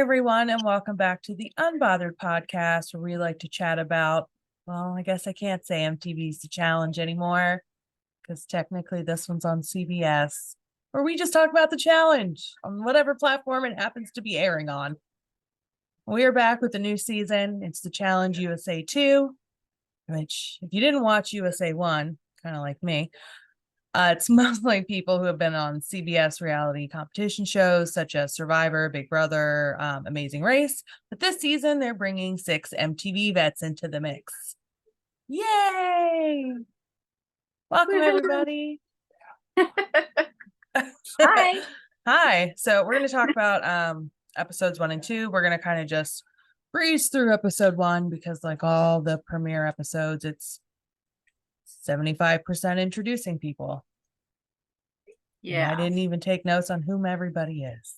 everyone, and welcome back to the Unbothered podcast, where we like to chat about, well, I guess I can't say MTV's The Challenge anymore, because technically this one's on CBS, where we just talk about The Challenge on whatever platform it happens to be airing on. We are back with a new season. It's The Challenge USA2, which, if you didn't watch USA1, kind of like me, it's mostly people who have been on CBS reality competition shows such as Survivor, Big Brother, Amazing Race. But this season, they're bringing 6 MTV vets into the mix. Yay! Welcome, everybody. Hi. Hi. So we're going to talk about episodes 1 and 2. We're going to kind of just breeze through episode 1 because, like all the premiere episodes, it's 75% introducing people. Yeah, I didn't even take notes on whom everybody is.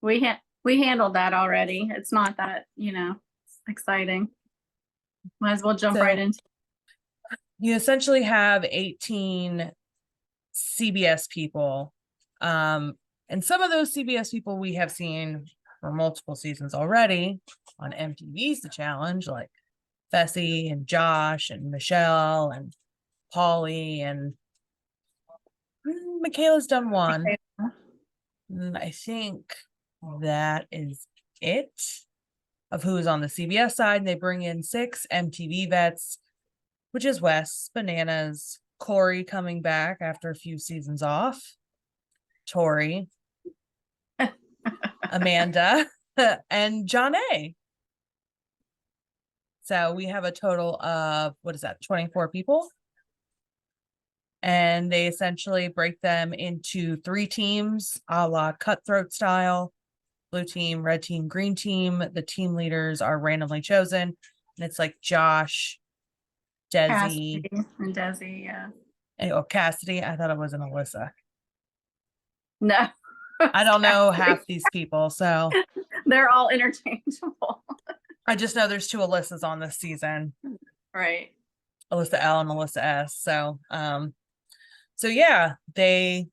we handled that already. It's not that, exciting. Might as well jump right into it. You essentially have 18 CBS people. And some of those CBS people we have seen for multiple seasons already on MTV's The Challenge, like Fessy and Josh and Michelle and Polly and Michaela's done one. And I think that is it of who is on the CBS side. And they bring in 6 MTV vets, which is Wes, Bananas, Corey coming back after a few seasons off, Tori, Amanda, and John A. So we have a total of, 24 people? And they essentially break them into 3 teams, a la cutthroat style: blue team, red team, green team. The team leaders are randomly chosen. And it's like Josh, Desi. Cassidy and Desi, yeah. Oh, Cassidy. I thought it was an Alyssa. No. I don't know half these people, so they're all interchangeable. I just know there's 2 Alyssas on this season. Right. Alyssa L and Alyssa S. So yeah, they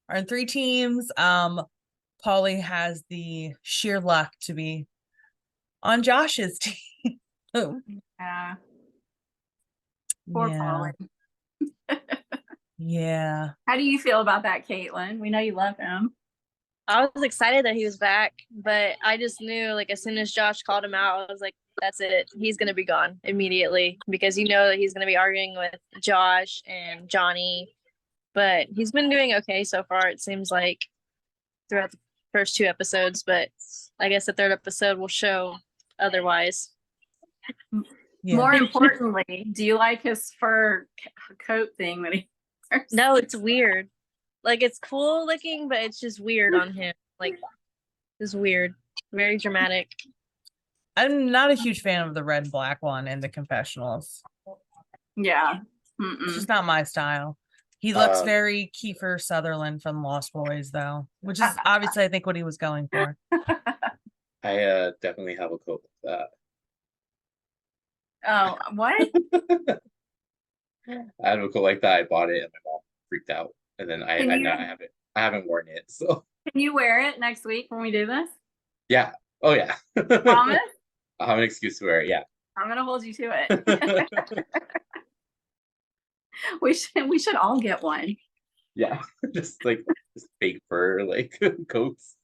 are in 3 teams. Polly has the sheer luck to be on Josh's team. Yeah. Poor Polly. Yeah. How do you feel about that, Caitlin? We know you love him. I was excited that he was back, but I just knew, like, as soon as Josh called him out, I was like, that's it. He's going to be gone immediately, because you know that he's going to be arguing with Josh and Johnny. But he's been doing okay so far, it seems like, throughout the first 2 episodes. But I guess the 3rd episode will show otherwise. Yeah. More importantly, do you like his fur coat thing that he wears? No, it's weird. Like, it's cool looking, but it's just weird on him. Like, it's weird. Very dramatic. I'm not a huge fan of the red and black one in the confessionals. Yeah. It's just not my style. He looks very Kiefer Sutherland from Lost Boys, though, which is obviously, I think, what he was going for. I definitely have a coat with that. Oh, what? I have a coat like that. I bought it and my mom freaked out. And then I haven't worn it. So can you wear it next week when we do this? Yeah. Oh yeah. Promise? I'll have an excuse to wear it. Yeah. I'm gonna hold you to it. we should all get one. Yeah. just fake fur coats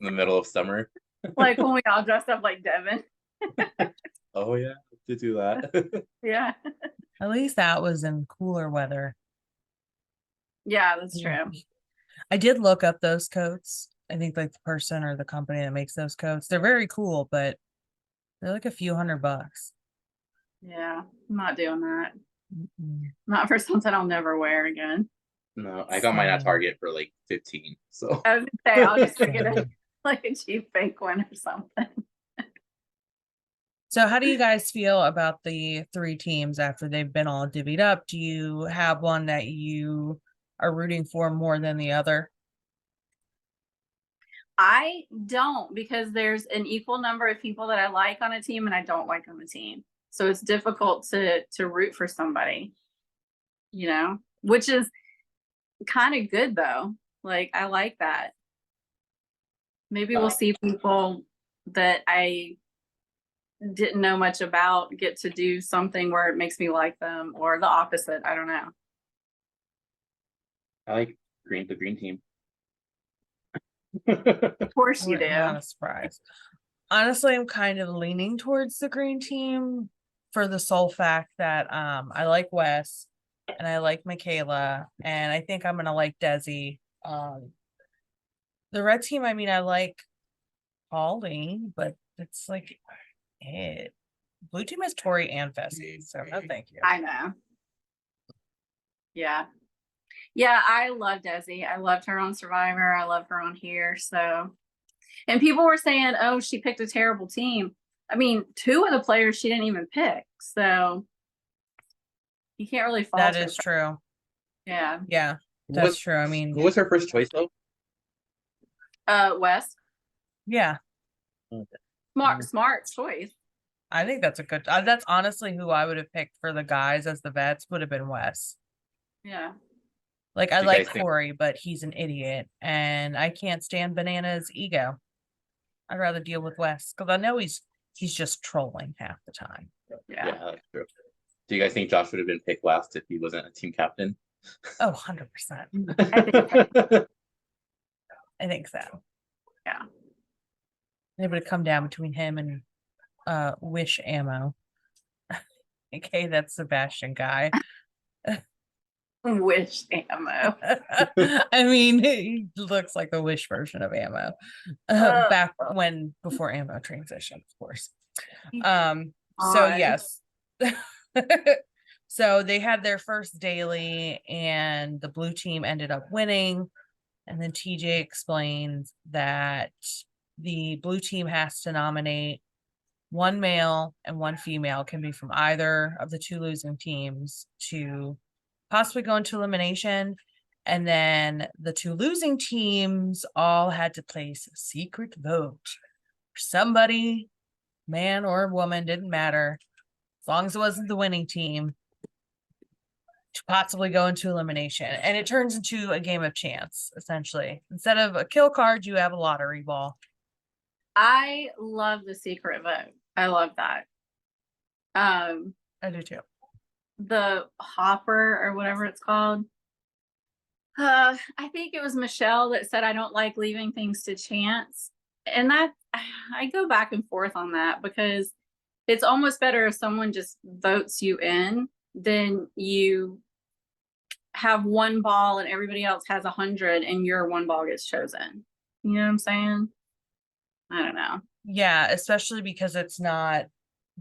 in the middle of summer. Like when we all dressed up like Devin. Oh yeah, to do that. Yeah. At least that was in cooler weather. Yeah, that's true. I did look up those coats. I think like the person or the company that makes those coats, they're very cool, but they're like a few $100. Yeah, I'm not doing that. Not for something I'll never wear again. No, I got mine at Target for like 15. So I was gonna say I'll just get a cheap fake one or something. So how do you guys feel about the 3 teams after they've been all divvied up? Do you have one that you are rooting for more than the other? I don't, because there's an equal number of people that I like on a team and I don't like on the team. So it's difficult to root for somebody, which is kind of good though. Like, I like that. Maybe we'll see people that I didn't know much about get to do something where it makes me like them, or the opposite. I don't know. I like the green team. Of course you do. Not a surprise. Honestly, I'm kind of leaning towards the green team for the sole fact that I like Wes and I like Michaela, and I think I'm gonna like Desi. The red team, I mean, I like Holly, but it's like it. Blue team is Tori and Fessy, so no thank you. I know. Yeah. Yeah, I love Desi. I loved her on Survivor. I love her on here. So, and people were saying, oh, she picked a terrible team. I mean, 2 of the players she didn't even pick. So you can't really fault That her. is true. Yeah. Yeah, that's true. I mean, Who was her first choice though? Wes, yeah, smart choice. I think that's a good. That's honestly who I would have picked for the guys as the vets would have been Wes. Yeah. Like I Do you like guys think- Corey, but he's an idiot, and I can't stand Banana's ego. I'd rather deal with Wes because I know he's just trolling half the time. Yeah. Yeah, that's true. Do you guys think Josh would have been picked last if he wasn't a team captain? Oh, 100%. I think so. Yeah. It would have come down between him and Wish Ammo. Okay, that's Sebastian guy. Wish ammo. I mean, he looks like the Wish version of Ammo. Back when before Ammo transition, of course. So Odd. yes. So they had their first daily and the blue team ended up winning. And then TJ explains that the blue team has to nominate 1 male and 1 female, can be from either of the 2 losing teams, to possibly go into elimination. And then the 2 losing teams all had to place a secret vote for somebody, man or woman, didn't matter, as long as it wasn't the winning team, to possibly go into elimination. And it turns into a game of chance, essentially. Instead of a kill card, you have a lottery ball. I love the secret vote. I love that. I do too. The hopper or whatever it's called. I think it was Michelle that said, I don't like leaving things to chance. And that I go back and forth on that, because it's almost better if someone just votes you in than you have 1 ball and everybody else has 100 and your 1 ball gets chosen. You know what I'm saying? I don't know. Yeah, especially because it's not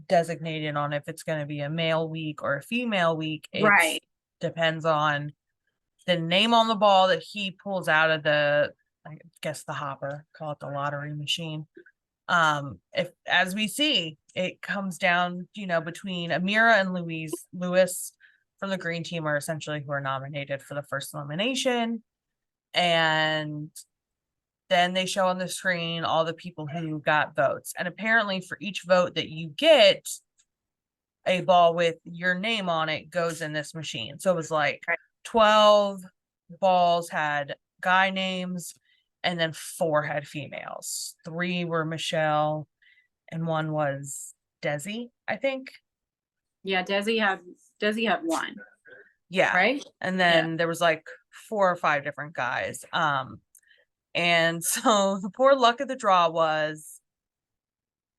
designated on if it's going to be a male week or a female week. It Right. depends on the name on the ball that he pulls out of the, I guess, the hopper, call it the lottery machine. If, as we see, it comes down, between Amira and Lewis from the green team are essentially who are nominated for the first elimination. And then they show on the screen all the people who got votes. And apparently for each vote that you get, a ball with your name on it goes in this machine. So it was like 12 balls had guy names, and then 4 had females. 3 were Michelle, and 1 was Desi, I think. Yeah, Desi had 1. Yeah. Right. And then there was like 4 or 5 different guys. And so the poor luck of the draw was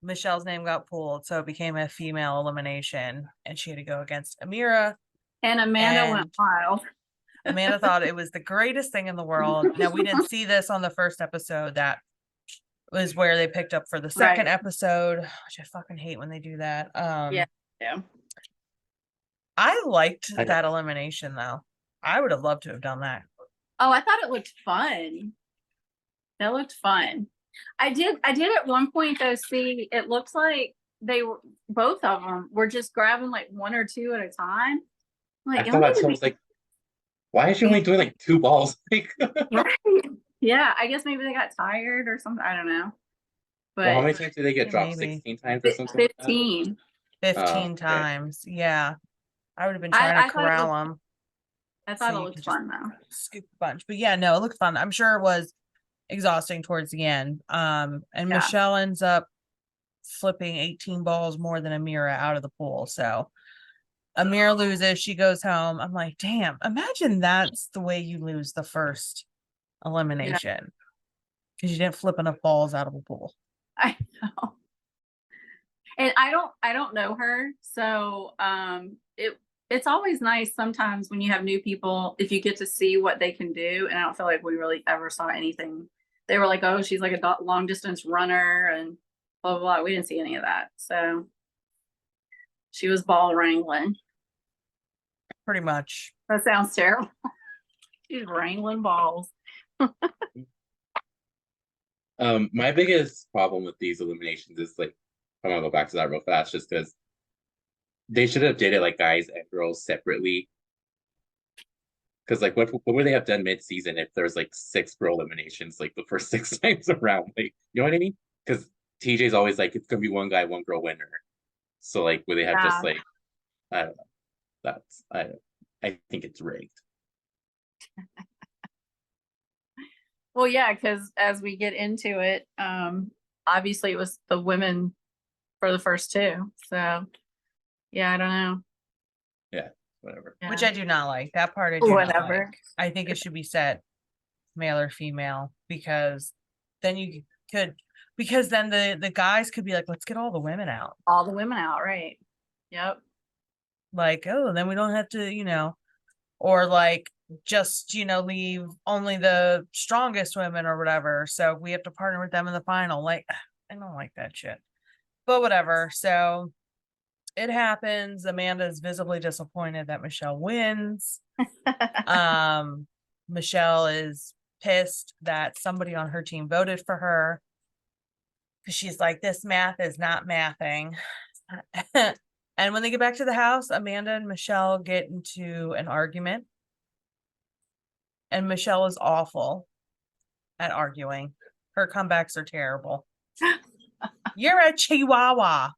Michelle's name got pulled, so it became a female elimination, and she had to go against Amira. And Amanda went wild. Amanda thought it was the greatest thing in the world. Now, we didn't see this on the first episode. That was where they picked up for the second episode, which I fucking hate when they do that. Yeah. I liked that elimination, though. I would have loved to have done that. Oh, I thought it looked fun. That looked fun. I did at one point though see it looks like they were, both of them were just grabbing like 1 or 2 at a time. I thought that was like, why is she only doing like 2 balls? Right. Yeah, I guess maybe they got tired or something. I don't know. But Well, how many times did they get dropped? maybe 16 times or something? 15. 15 times. Yeah. I would have been trying to corral them. I thought So it you looked could fun though. Scoop a bunch. But yeah, no, it looked fun. I'm sure it was exhausting towards the end. And Yeah. Michelle ends up flipping 18 balls more than Amira out of the pool. So Amira loses, she goes home. I'm like, damn, imagine that's the way you lose the first elimination. Because you didn't flip enough balls out of a pool. I know. And I don't know her. So it's always nice sometimes when you have new people, if you get to see what they can do. And I don't feel like we really ever saw anything. They were like, oh, she's like a long distance runner and blah, blah, blah. We didn't see any of that. So she was ball wrangling. Pretty much. That sounds terrible. She's wrangling balls. My biggest problem with these eliminations is like, I'm gonna go back to that real fast, just because they should have did it like guys and girls separately. Because like, what would they have done mid-season if there's like 6 girl eliminations like the first 6 times around? Like, you know what I mean? Because TJ's always like, it's gonna be one guy, one girl winner. So like, would they have just like, I don't know. That's I think it's rigged. Well, yeah, because as we get into it, obviously it was the women for the first 2. So yeah, I don't know. Yeah, whatever. Which Yeah. I do not like. That part I do not Whatever. like. I think it should be set male or female, because then you could, because then the guys could be like, let's get all the women out. All the women out, right? Yep. Like, oh, then we don't have to, or like just, leave only the strongest women or whatever. So we have to partner with them in the final. Like, I don't like that shit. But whatever. So it happens. Amanda is visibly disappointed that Michelle wins. Michelle is pissed that somebody on her team voted for her, because she's like, this math is not mathing. And when they get back to the house, Amanda and Michelle get into an argument. And Michelle is awful at arguing. Her comebacks are terrible. You're a chihuahua.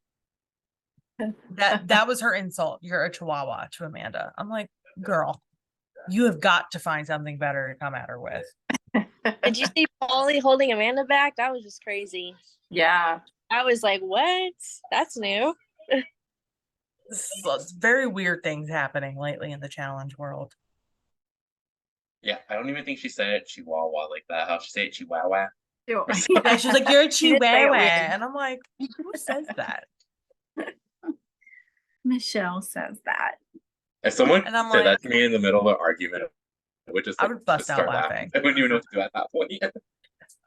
That was her insult. You're a chihuahua to Amanda. I'm like, girl, you have got to find something better to come at her with. Did you see Paulie holding Amanda back? That was just crazy. Yeah. I was like, what? That's new. Very weird things happening lately in the challenge world. Yeah, I don't even think she said it chihuahua like that. How she say it chihuahua? Yeah, she's like, you're a She did say it chihuahua. weird. And I'm like, who says that? Michelle says that. If someone And I'm said like- that to me in the middle of an argument, I would just I would bust just out start laughing. I wouldn't even know what to do at that point.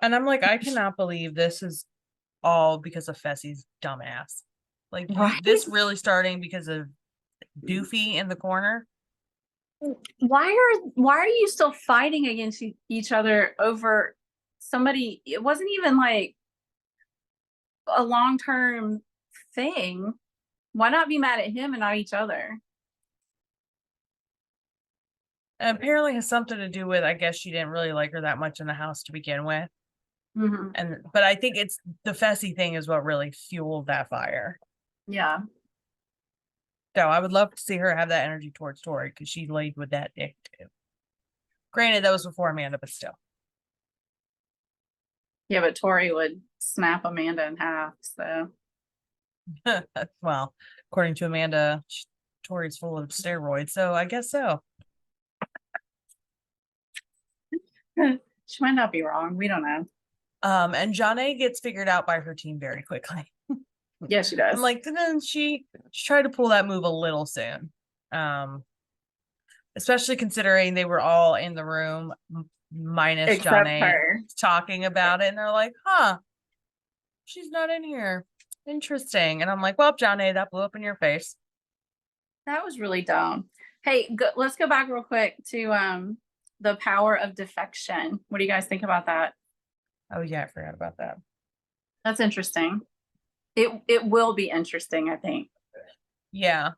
And I'm like, I cannot believe this is all because of Fessy's dumbass. Like, Right. this really starting because of Doofy in the corner. Why are you still fighting against each other over somebody? It wasn't even like a long-term thing. Why not be mad at him and not each other? And apparently has something to do with, I guess she didn't really like her that much in the house to begin with. Mm-hmm. But I think it's the Fessy thing is what really fueled that fire. Yeah. So I would love to see her have that energy towards Tori, because she laid with that dick too. Granted, that was before Amanda, but still. Yeah, but Tori would snap Amanda in half. So Well, according to Amanda, Tori's full of steroids, so I guess so. she might not be wrong. We don't know. And Janae gets figured out by her team very quickly. Yeah, she does. I'm like, then she tried to pull that move a little soon. Especially considering they were all in the room minus Except Janae her. talking about it, and they're like, huh, she's not in here. Interesting. And I'm like, well, Janae, that blew up in your face. That was really dumb. Hey, let's go back real quick to the power of defection. What do you guys think about that? Oh yeah, I forgot about that. That's interesting. It will be interesting, I think. Yeah.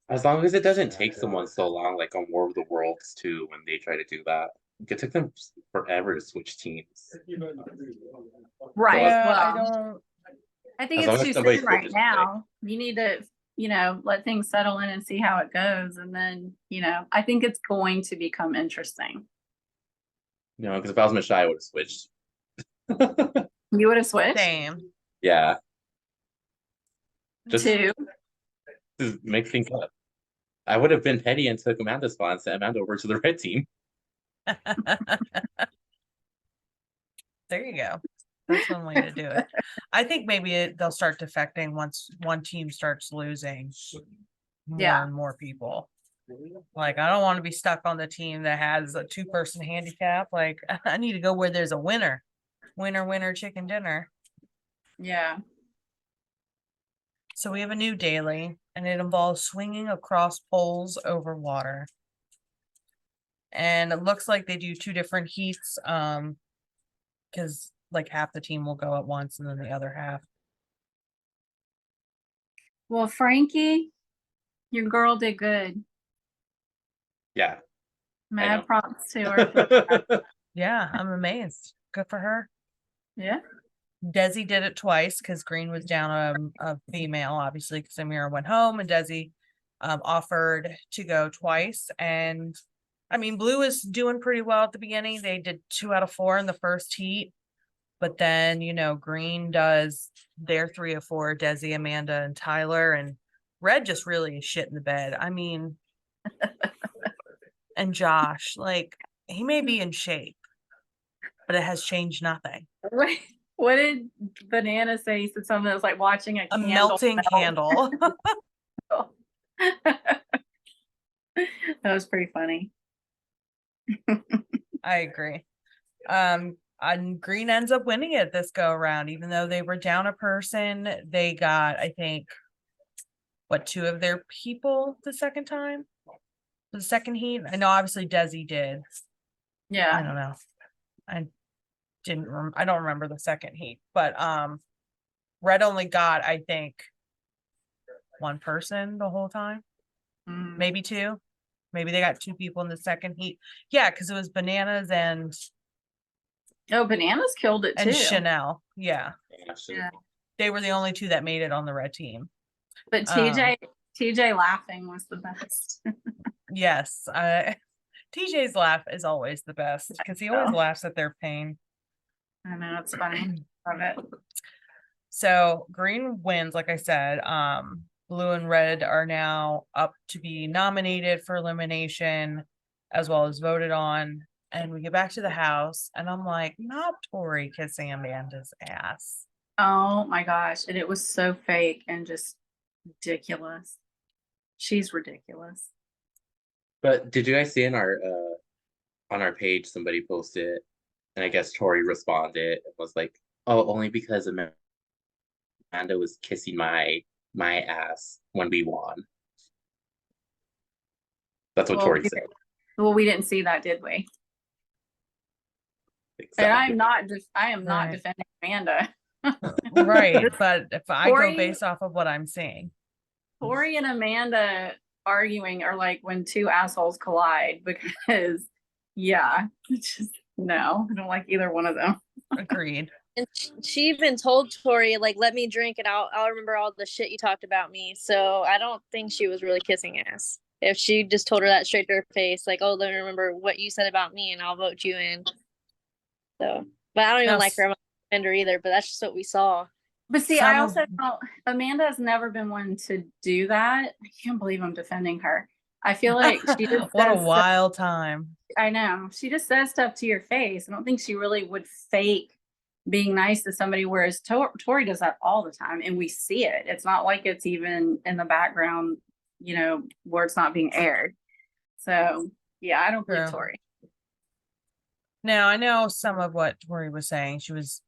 As long as it doesn't take someone so long, like on War of the Worlds too, when they try to do that. It took them forever to switch teams. Right. Yeah, Well, I think As long it's as too somebody soon right switches now. You need to, let things settle in and see how it goes. And then, I think it's going to become interesting. No, because if I was Michelle, I would have switched. You would have switched Same. Yeah, just to. to make things up. I would have been petty and took Amanda's spot and sent Amanda over to the red team. There you go. That's one way to do it. I think maybe they'll start defecting once one team starts losing more Yeah. and more people. Like, I don't want to be stuck on the team that has a 2-person handicap. Like, I need to go where there's a winner. Winner, winner, chicken dinner. Yeah. So we have a new daily, and it involves swinging across poles over water. And it looks like they do 2 different heats, because like half the team will go at once and then the other half. Well, Frankie, your girl did good. Yeah. know. Mad props to her. for that. Yeah, I'm amazed. Good for her. Yeah. Desi did it twice because Green was down a female, obviously, because Amira went home, and Desi offered to go twice. And I mean, Blue was doing pretty well at the beginning. They did 2 out of 4 in the first heat, but then, you know, Green does their 3 of 4, Desi, Amanda, and Tyler, and Red just really is shit in the bed. I mean, and Josh, like, he may be in shape, but it has changed nothing. What did Banana say? He said something that was like watching a A candle melting melt. candle. That was pretty funny. I agree. And Green ends up winning it this go around, even though they were down a person. They got, I think, what, 2 of their people the second time? The second heat? I know obviously Desi did. I Yeah. don't know. I don't remember the second heat, but Red only got, I think, 1 person the whole time, Mm. maybe 2. Maybe they got 2 people in the second heat. Yeah, because it was Bananas and Oh, Bananas killed it too. Chanel. Yeah, Yeah. they were the only 2 that made it on the red team. But TJ laughing was the best. Yes, TJ's laugh is always the best because he always laughs at their pain. I know, it's funny. Love it. So Green wins, like I said. Blue and Red are now up to be nominated for elimination as well as voted on. And we get back to the house, and I'm like, not Tori kissing Amanda's ass. Oh my gosh. And it was so fake and just ridiculous. She's ridiculous. But did you guys see in our on our page somebody posted, and I guess Tori responded and was like, "Oh, only because Amanda was kissing my ass when we won." That's what Tori said. Well, we didn't see that, did we? And I am not Right. defending Amanda. Right, but if I Tori- go based off of what I'm seeing, Tori and Amanda arguing are like when 2 assholes collide, because yeah, it's just no, I don't like either one of them. agreed. And she even told Tori, like, let me drink and I'll remember all the shit you talked about me. So I don't think she was really kissing ass. If she just told her that straight to her face, like, oh, let me remember what you said about me and I'll vote you in. So, but I don't even like her. I'm not a defender either, but that's just what we saw. But see, Some I of- also don't, Amanda has never been one to do that. I can't believe I'm defending her. I feel like she just what a says wild time. I know. She just says stuff to your face. I don't think she really would fake being nice to somebody, whereas Tori does that all the time, and we see it. It's not like it's even in the background, you know, where it's not being aired. So yeah, I don't believe True. Tori. Now, I know some of what Tori was saying. She was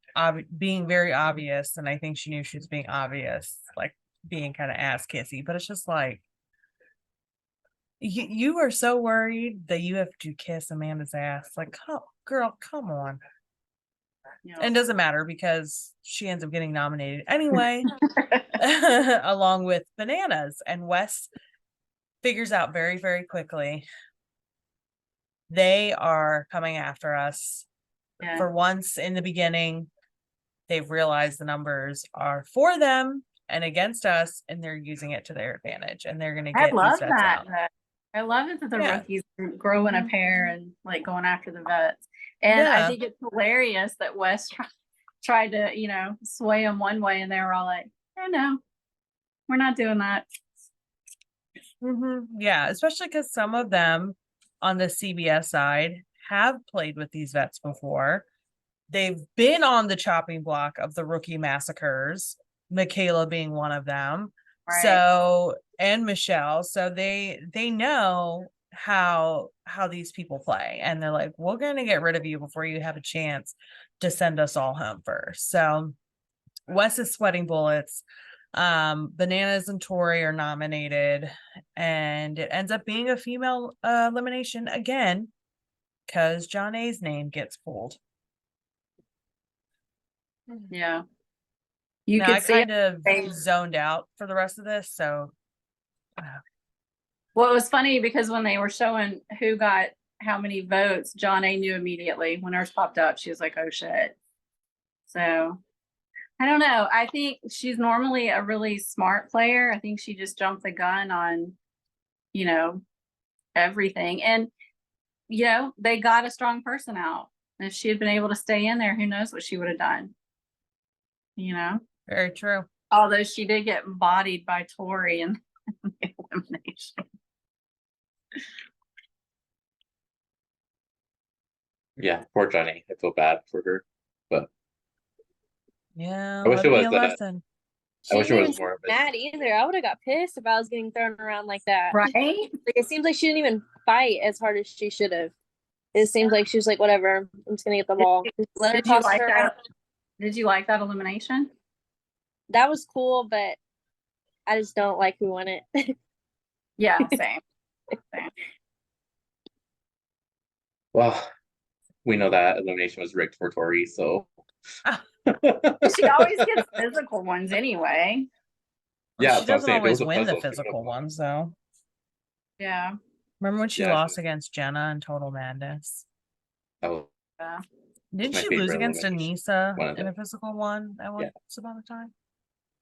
being very obvious, and I think she knew she was being obvious, like being kind of ass kissy, but it's just like, you are so worried that you have to kiss Amanda's ass. Like, girl, come on. You know. And it doesn't matter because she ends up getting nominated anyway, along with Bananas. And Wes figures out very, very quickly they are coming after us. Yeah. For once in the beginning, they've realized the numbers are for them and against us, and they're using it to their advantage, and they're going to I get love these vets that. out. I love it that the Yeah. rookies are growing a pair and like going after the vets. And I Yeah. think it's hilarious that Wes tried to, sway them one way and they were all like, oh no, we're not doing that. Yeah, especially because some of them on the CBS side have played with these vets before. They've been on the chopping block of the rookie massacres, Michaela being one of them. Right. So, and Michelle, so they know how these people play, and they're like, we're going to get rid of you before you have a chance to send us all home first. So Wes is sweating bullets. Bananas and Tori are nominated, and it ends up being a female elimination again because John A's name gets pulled. Yeah. You Now, could I see kind of they- zoned out for the rest of this, so Well, it was funny because when they were showing who got how many votes, John A knew immediately when hers popped up. She was like, oh shit. So I don't know. I think she's normally a really smart player. I think she just jumped the gun on, everything. And, they got a strong person out. And if she had been able to stay in there, who knows what she would have done. very true. Although she did get bodied by Tori in the elimination. Yeah, poor Johnny. I feel bad for her, but Yeah, I wish let it it be was a lesson. I wish She it didn't was even more of seem mad either. I would have got pissed if I was getting thrown around like that. Right? Like, it seems like she didn't even fight as hard as she should have. It seems like she was like, whatever, I'm just gonna get the ball. Let her Did you toss like her that? around. Did you like that elimination? That was cool, but I just don't like who won it. Yeah, same. Well, we know that elimination was rigged for Tori, so She always gets physical ones anyway. yeah, She so I'm doesn't saying if it always was a win the puzzle, she would've physical won. ones, though. Yeah. Remember when she Yeah, lost against Jenna in Total Madness? That was Yeah. Didn't my she lose favorite against elimination. Anissa One of in them. a physical one at once Yeah. upon a time?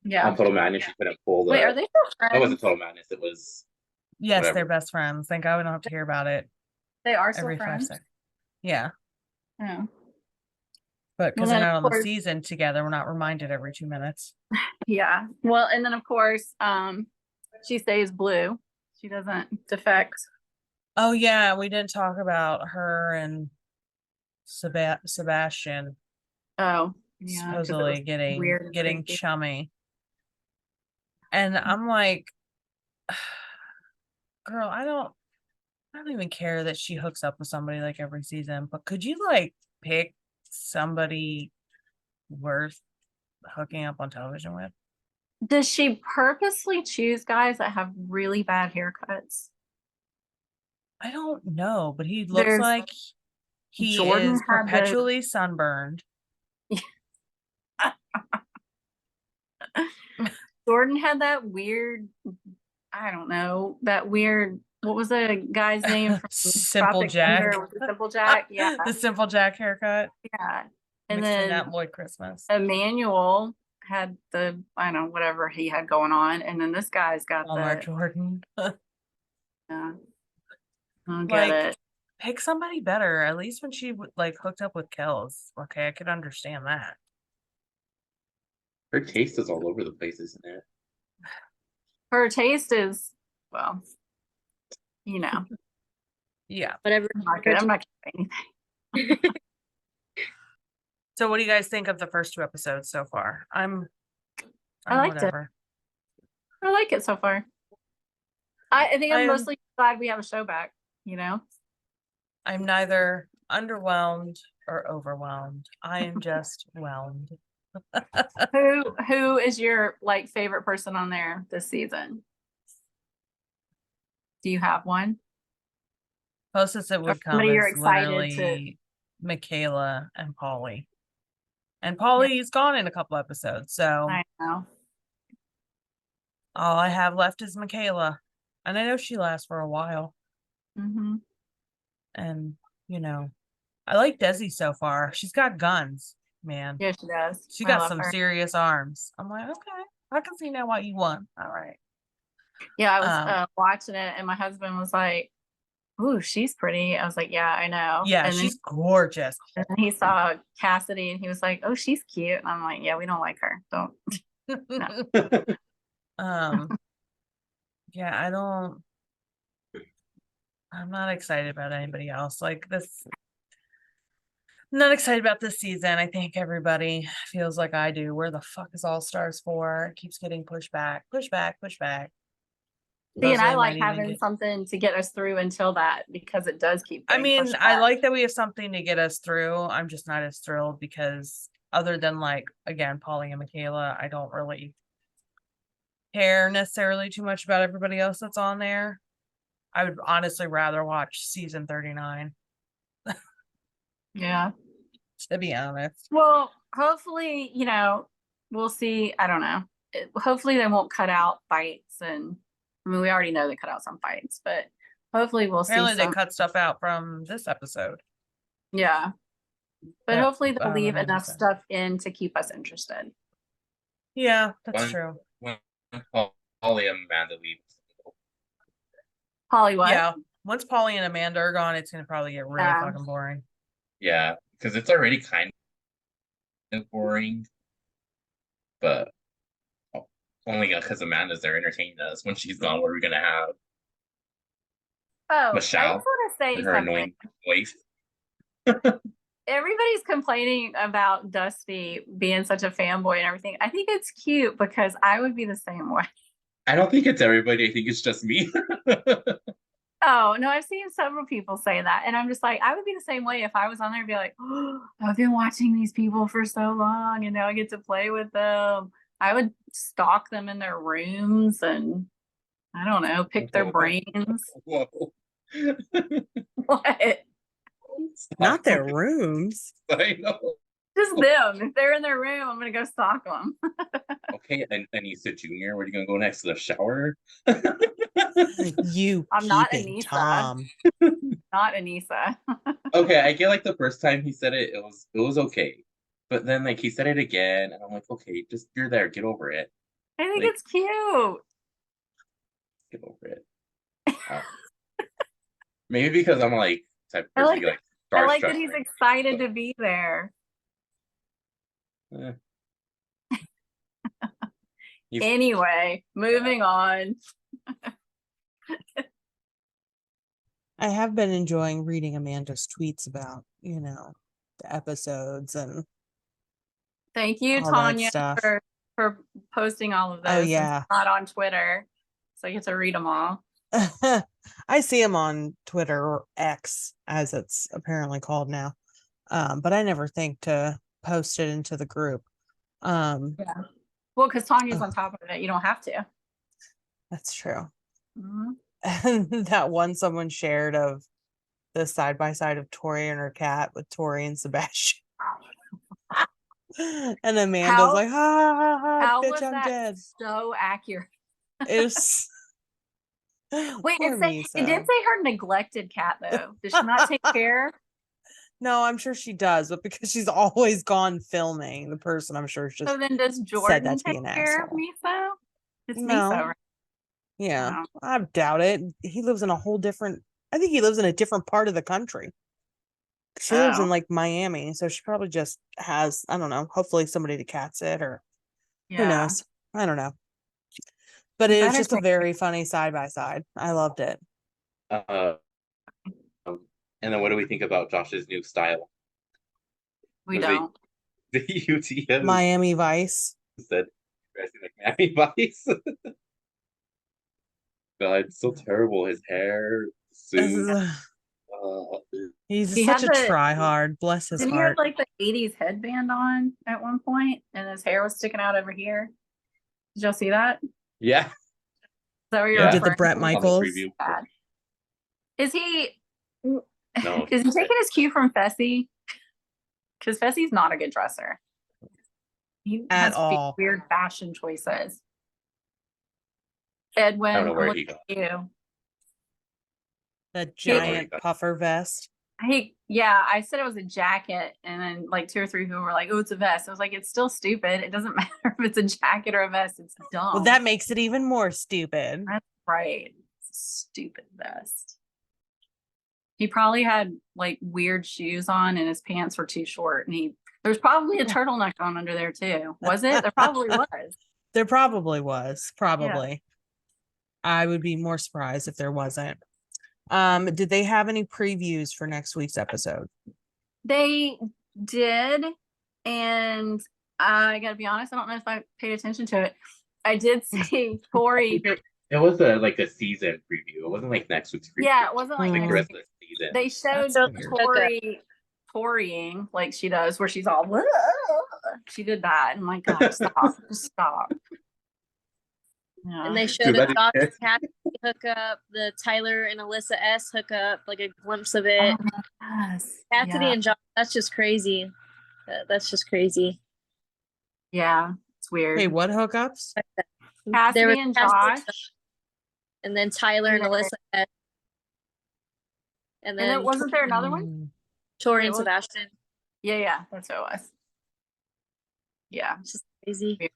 Yeah. On Total Madness, she couldn't pull the. Wait, are they still friends? That wasn't Total Madness. It was. Yes, Whatever. they're best friends. Thank God we don't have to hear about it They are still every 5 friends. seconds. Yeah, Oh. but because Well, they're then, not of on the course- season together, we're not reminded every 2 minutes. Yeah. Well, and then of course, she stays blue. She doesn't defect. Oh yeah, we didn't talk about her and Sebastian Oh, yeah. 'cause it was supposedly weird and getting creepy. chummy, and I'm like, girl, I don't even care that she hooks up with somebody like every season, but could you like pick somebody worth hooking up on television with? Does she purposely choose guys that have really bad haircuts? I don't know, but he looks There's like he Jordan is had the- perpetually sunburned. Jordan had that weird, I don't know, that weird, what was the guy's name from Simple Tropic Jack. Thunder? Was it Simple Jack? Yeah. The Simple Jack haircut. Yeah. And Mixed in then that Lloyd Christmas. Emmanuel had the, I don't know, whatever he had going on. And then this guy's got Walmart the, Jordan. yeah. I don't Like, get it. pick somebody better. At least when she like hooked up with Kells. Okay, I could understand that. Her taste is all over the place, isn't it? Her taste is, well, you know, Yeah. Whatever. I'm not gonna say anything. So what do you guys think of the first 2 episodes so far? I'm I liked it. whatever. I like it so far. I think I'm I'm- mostly glad we have a show back, I'm neither underwhelmed or overwhelmed. I am just whelmed. Who is your like favorite person on there this season? Do you have one? Closest it would come somebody you're is excited to- literally Michaela and Polly. And Polly's gone in a couple episodes, so I know. all I have left is Michaela. And I know she lasts for a while. Mm-hmm. And, I like Desi so far. She's got guns, man. Yeah, she does. She I got love some her. serious arms. I'm like, okay, I can see now why you won. All right. Yeah, I was watching it, and my husband was like, "Ooh, she's pretty." I was like, "Yeah, I know." Yeah, And then she's gorgeous. he saw Cassidy, and he was like, "Oh, she's cute." And I'm like, "Yeah, we don't like her. Don't." Um, yeah, I'm not excited about anybody else. Like this, I'm not excited about this season. I think everybody feels like I do. Where the fuck is All Stars 4? It keeps getting pushed back, pushed back, pushed back. See, and I Supposedly like might even having get. something to get us through until that because it does keep I getting mean, pushed I back. like that we have something to get us through. I'm just not as thrilled because other than like again, Polly and Michaela, I don't really care necessarily too much about everybody else that's on there. I would honestly rather watch season 39, Yeah. to be honest. Well, hopefully, we'll see. I don't know. Hopefully, they won't cut out fights, and I mean, we already know they cut out some fights, but hopefully, we'll see Apparently, they some. cut stuff out from this episode. Yeah, but that, hopefully, they'll leave Amanda enough said. stuff in to keep us interested. Yeah, that's When- true. When Polly and Amanda leave. Polly, what? Yeah, once Polly and Amanda are gone, it's gonna probably get really Yeah. fucking boring. Yeah, because it's already kind of boring, but only because Amanda's there entertaining us. When she's gone, what are we gonna have? Oh, I Michelle just want to say and her something. annoying voice. Everybody's complaining about Dusty being such a fanboy and everything. I think it's cute because I would be the same way. I don't think it's everybody. I think it's just me. Oh, no, I've seen several people say that. And I'm just like, I would be the same way if I was on there and be like, oh, I've been watching these people for so long and now I get to play with them. I would stalk them in their rooms and I don't know, pick their brains. Whoa. What? Not their rooms. I know. Just them. If they're in their room, I'm gonna go stalk them. Okay, and Anissa Jr., where are you gonna go next? To the shower? You I'm not peeping Anissa. Tom. Not Anissa. Okay, I get like the first time he said it, it was okay. But then like he said it again, and I'm like, okay, just you're there, get over it. I think Like- it's cute. Get over it. Maybe because I'm like type of I person like who, like I like that starstruck, he's right? excited to be there. Eh. He's- Anyway, moving on. I have been enjoying reading Amanda's tweets about, the episodes and Thank you, all that Tanya, stuff. for posting all of this. Oh, yeah. It's not on Twitter, so I get to read them all. I see him on Twitter or X, as it's apparently called now. But I never think to post it into the group. Well, because Tanya's Oh. on top of it, you don't have to. That's true. Mhm. And that one someone shared of the side by side of Tori and her cat with Tori and Sebastian. And Amanda's How- like, ha ha ha, How bitch, was I'm that dead. so accurate? It was Wait, poor it did Misa. say her neglected cat though. Does she not take care? No, I'm sure she does, but because she's always gone filming, the person I'm sure is just So then does Jordan that to be take an care of asshole. Miso? It's No. Miso, right? Yeah, No. I doubt it. He lives in a whole different, I think he lives in a different part of the country. She lives in Oh. like Miami, so she probably just has, I don't know, hopefully somebody to cat sit or who Yeah. knows. I don't know. But You it was better just a take- very funny side by side. I loved it. and then what do we think about Josh's new style? We Was it- don't. The UTM Miami Vice. said dressing like Miami Vice. God, it's so terrible. His hair, suit. He's He such a had the- try hard. Bless his Didn't he have heart. like the 80s headband on at one point and his hair was sticking out over here? Did y'all see that? Is Yeah. that what you're Yeah. He did the referring Bret to? Michaels. Preview. Bad. Is he No. is he taking his cue from Fessy? Because Fessy's not a good dresser. He At has all. weird fashion choices. Edwin, I don't know where I'm he looking got. at you. The Yeah, where he giant got- puffer vest. I said it was a jacket, and then like 2 or 3 people were like, "Oh, it's a vest." I was like, "It's still stupid. It doesn't matter if it's a jacket or a vest. It's dumb." Well, that makes it even more stupid. Right. Stupid vest. He probably had like weird shoes on and his pants were too short. And there's probably a turtleneck on under there too. Was it? There probably was. There probably was. Yeah. Probably. I would be more surprised if there wasn't. Did they have any previews for next week's episode? They did. And I gotta be honest, I don't know if I paid attention to it. I did see Tori. It was a season preview. It wasn't like next week's preview. Yeah, it wasn't like Like the next rest of the season. They showed That's weird. Tori Torying like she does, where she's all "Whoa." She did that. And my God, stop, just stop. Yeah. And they Too showed a bad Josh he- and Kathy hookup, the Tyler and Alyssa S hookup, like a glimpse of it. Yes. Cassidy Yeah. and Josh, that's just crazy. That's just crazy. Yeah, it's weird. Hey, what hookups? Cassidy was and Cassidy Josh. and then Tyler and And then- Alyssa S. And And then then wasn't there another one? Mm, Tori it and was- Sebastian. Yeah, that's what it was. Yeah. It's just crazy. Weird.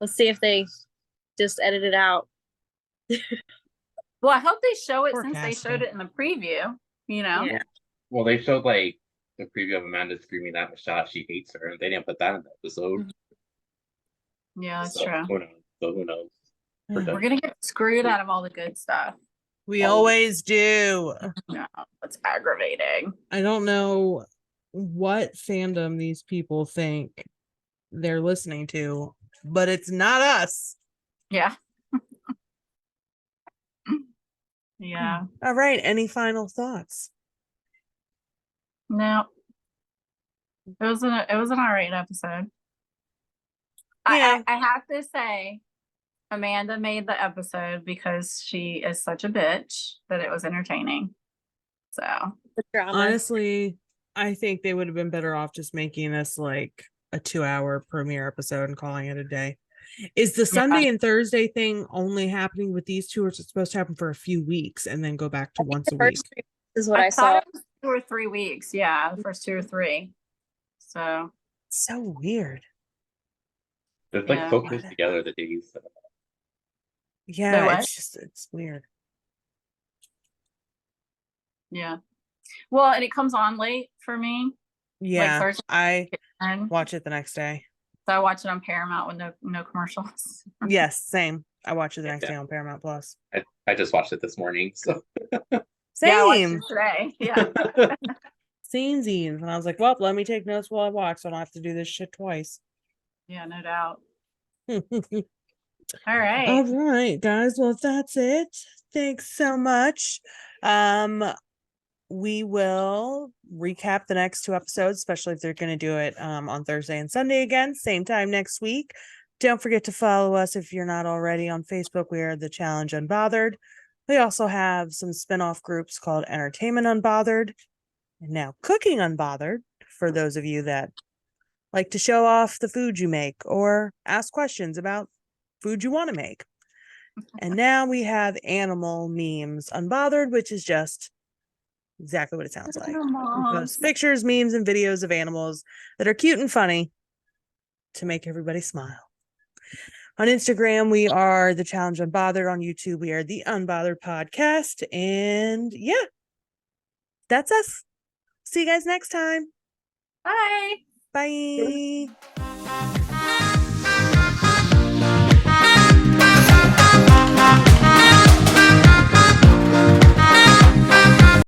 Let's see if they just edit it out. Well, I hope they show it Poor since they showed Cassidy. it in the preview, you know? Yeah. Well, they showed like the preview of Amanda screaming at Michelle she hates her, and they didn't put that in the episode. Yeah, that's So true. who knows? So who knows? We're We're gonna get screwed out of all the good stuff. We always do. No, it's aggravating. I don't know what fandom these people think they're listening to, but it's not us. Yeah. Yeah. All right. Any final thoughts? No. It was an all right episode. Yeah. I have to say, Amanda made the episode because she is such a bitch that it was entertaining. So The drama. Honestly, I think they would have been better off just making this like a 2-hour premiere episode and calling it a day. Is the Sunday and Thursday thing only happening with these two, or is it supposed to happen for a few weeks and then go back to once a The week? first 3 weeks is what I saw. thought it was 2 or 3 weeks. Yeah, the first 2 or 3. So So weird. It's like Yeah. so close together the days. Yeah, what? it's weird. yeah. Well, and it comes on late for me. Yeah, Thursday I And watch it the next day. so I watch it on Paramount with no commercials. Yes, same. I watch it the next Yeah. day on Paramount Plus. I just watched it this morning, so Yeah, I watched Same. it today. Yeah. Same zines. And I was like, well, let me take notes while I watch, so I don't have to do this shit twice. Yeah, no doubt. All All right. right, guys. Well, that's it. Thanks so much. We will recap the next 2 episodes, especially if they're going to do it on Thursday and Sunday again, same time next week. Don't forget to follow us if you're not already on Facebook. We are the Challenge Unbothered. We also have some spin-off groups called Entertainment Unbothered and now Cooking Unbothered for those of you that like to show off the food you make or ask questions about food you want to make. And now we have Animal Memes Unbothered, which is just exactly what it sounds like. We post pictures, memes, and videos of animals that are cute and funny to make everybody smile. On Instagram, we are the Challenge Unbothered. On YouTube, we are the Unbothered Podcast. And yeah, that's us. See you guys next time. Bye. Bye.